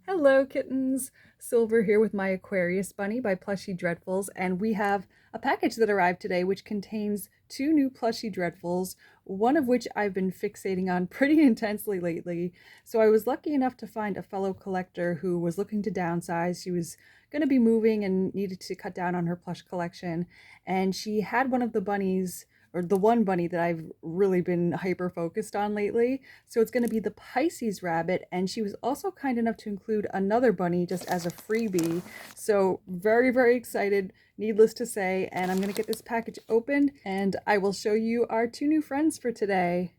Hello kittens! Silver here with my Aquarius bunny by Plushie Dreadfuls, and we have a package that arrived today which contains two new Plushie Dreadfuls, one of which I've been fixating on pretty intensely lately. So I was lucky enough to find a fellow collector who was looking to downsize. She was going to be moving and needed to cut down on her plush collection, and she had one of the bunnies, or the one bunny that I've really been hyper focused on lately. So it's going to be the Pisces rabbit, and she was also kind enough to include another bunny just as a freebie. So very, very excited, needless to say, and I'm going to get this package opened and I will show you our two new friends for today.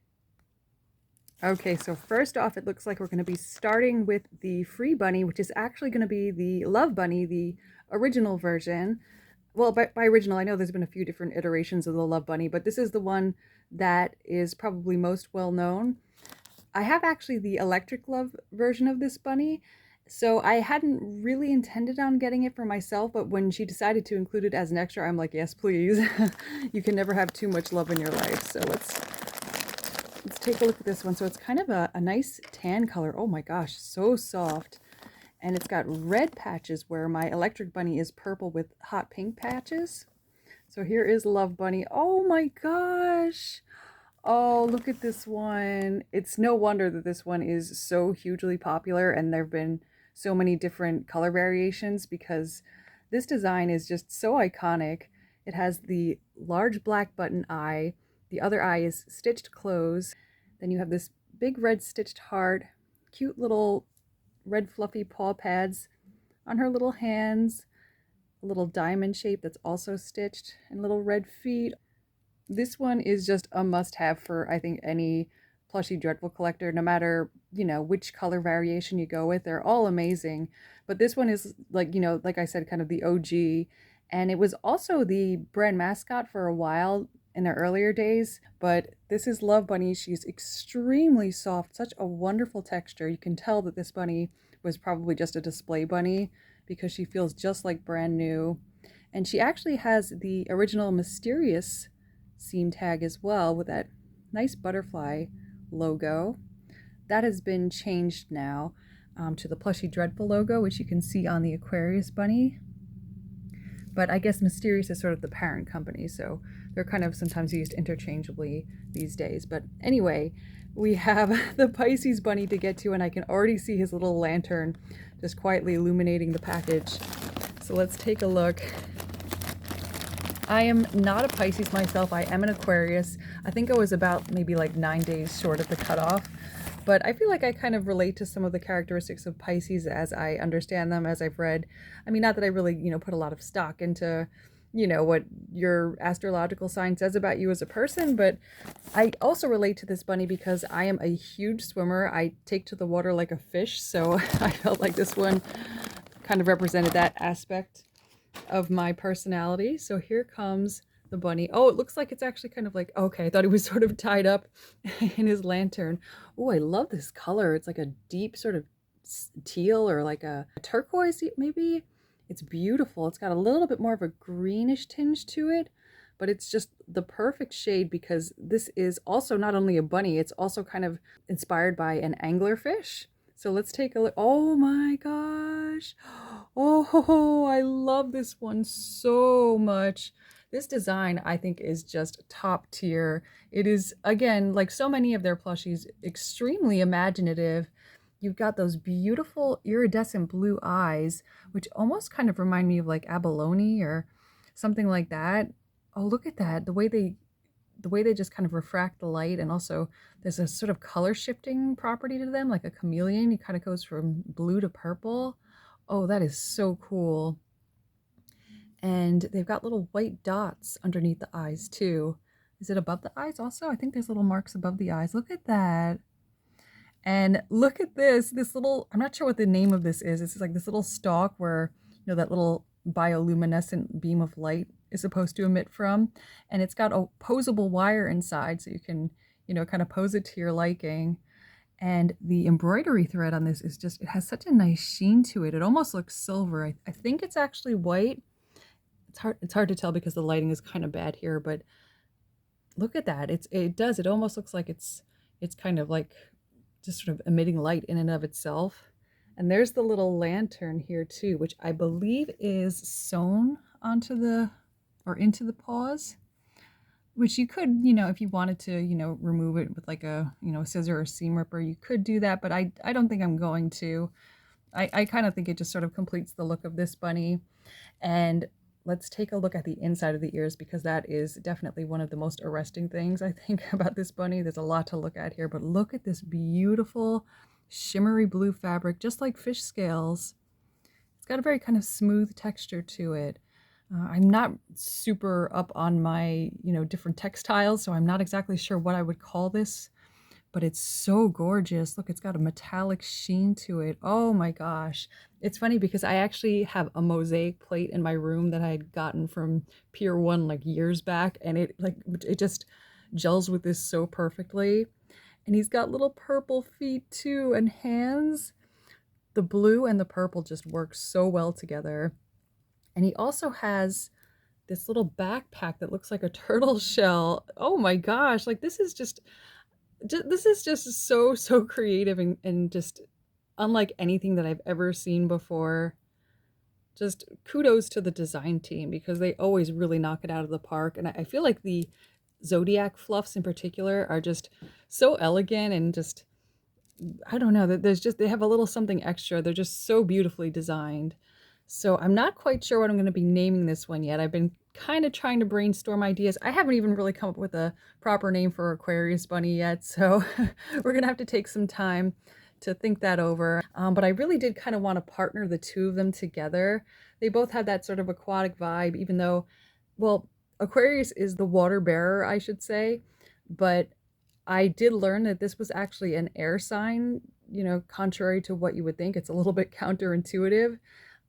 Okay, so first off, it looks like we're going to be starting with the free bunny, which is actually going to be the Love Bunny, the original version. Well, by original, I know there's been a few different iterations of the Love Bunny, but this is the one that is probably most well known. I have actually the Electric Love version of this bunny, so I hadn't really intended on getting it for myself, but when she decided to include it as an extra, I'm like, yes, please. You can never have too much love in your life. So let's take a look at this one. So it's kind of a nice tan color. Oh my gosh, so soft. And it's got red patches where my Electric Bunny is purple with hot pink patches. So here is Love Bunny. Oh my gosh. Oh, look at this one. It's no wonder that this one is so hugely popular and there have been so many different color variations because this design is just so iconic. It has the large black button eye. The other eye is stitched closed. Then you have this big red stitched heart, cute little red fluffy paw pads on her little hands, a little diamond shape that's also stitched, and little red feet. This one is just a must-have for, I think, any Plushie Dreadful collector, no matter, which color variation you go with. They're all amazing. But this one is, like I said, kind of the OG. And it was also the brand mascot for a while in the earlier days. But this is Love Bunny. She's extremely soft, such a wonderful texture. You can tell that this bunny was probably just a display bunny because she feels just like brand new. And she actually has the original Mysterious seam tag as well with that nice butterfly logo. That has been changed now to the Plushie Dreadful logo, which you can see on the Aquarius bunny. But I guess Mysterious is sort of the parent company, so they're kind of sometimes used interchangeably these days. But anyway, we have the Pisces bunny to get to, and I can already see his little lantern just quietly illuminating the package. So let's take a look. I am not a Pisces myself. I am an Aquarius. I think I was about maybe like 9 days short of the cutoff. But I feel like I kind of relate to some of the characteristics of Pisces as I understand them, as I've read. I mean, not that I really, put a lot of stock into, what your astrological sign says about you as a person, but I also relate to this bunny because I am a huge swimmer. I take to the water like a fish, so I felt like this one kind of represented that aspect of my personality. So here comes the bunny. Oh, it looks like it's actually kind of like, okay, I thought he was sort of tied up in his lantern. Oh, I love this color. It's like a deep sort of teal or like a turquoise maybe. It's beautiful. It's got a little bit more of a greenish tinge to it, but it's just the perfect shade because this is also not only a bunny, it's also kind of inspired by an anglerfish. So let's take a look. Oh my gosh. Oh, I love this one so much. This design, I think, is just top tier. It is, again, like so many of their plushies, extremely imaginative. You've got those beautiful iridescent blue eyes, which almost kind of remind me of like abalone or something like that. Oh, look at that. The way they just kind of refract the light, and also there's a sort of color shifting property to them, like a chameleon. It kind of goes from blue to purple. Oh, that is so cool. And they've got little white dots underneath the eyes too. Is it above the eyes also? I think there's little marks above the eyes. Look at that. And look at this little, I'm not sure what the name of this is. It's like this little stalk where, that little bioluminescent beam of light is supposed to emit from. And it's got a posable wire inside so you can, kind of pose it to your liking. And the embroidery thread on this is just, it has such a nice sheen to it. It almost looks silver. I think it's actually white. It's hard to tell because the lighting is kind of bad here, but look at that. It almost looks like it's kind of like just sort of emitting light in and of itself. And there's the little lantern here too, which I believe is sewn onto the, or into the paws, which you could, if you wanted to, remove it with like a, a scissor or seam ripper, you could do that, but I don't think I'm going to. I kind of think it just sort of completes the look of this bunny. And let's take a look at the inside of the ears, because that is definitely one of the most arresting things I think about this bunny. There's a lot to look at here, but look at this beautiful shimmery blue fabric, just like fish scales. It's got a very kind of smooth texture to it. I'm not super up on my, different textiles, so I'm not exactly sure what I would call this, but it's so gorgeous. Look, it's got a metallic sheen to it. Oh my gosh. It's funny because I actually have a mosaic plate in my room that I had gotten from Pier 1 like years back, and it just gels with this so perfectly. And he's got little purple feet too, and hands. The blue and the purple just work so well together. And he also has this little backpack that looks like a turtle shell. Oh my gosh, like this is just so creative, and just unlike anything that I've ever seen before. Just kudos to the design team, because they always really knock it out of the park. And I feel like the Zodiac fluffs in particular are just so elegant, and just, I don't know, that they have a little something extra. They're just so beautifully designed. So I'm not quite sure what I'm going to be naming this one yet. I've been kind of trying to brainstorm ideas. I haven't even really come up with a proper name for Aquarius Bunny yet, so we're going to have to take some time to think that over. But I really did kind of want to partner the two of them together. They both have that sort of aquatic vibe, even though, well, Aquarius is the water bearer, I should say, but I did learn that this was actually an air sign, contrary to what you would think. It's a little bit counterintuitive.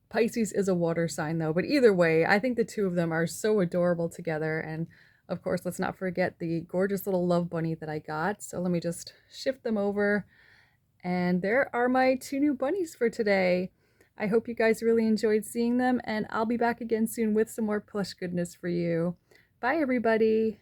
Pisces is a water sign though, but either way, I think the two of them are so adorable together. And of course, let's not forget the gorgeous little love bunny that I got. So let me just shift them over. And there are my two new bunnies for today. I hope you guys really enjoyed seeing them, and I'll be back again soon with some more plush goodness for you. Bye, everybody.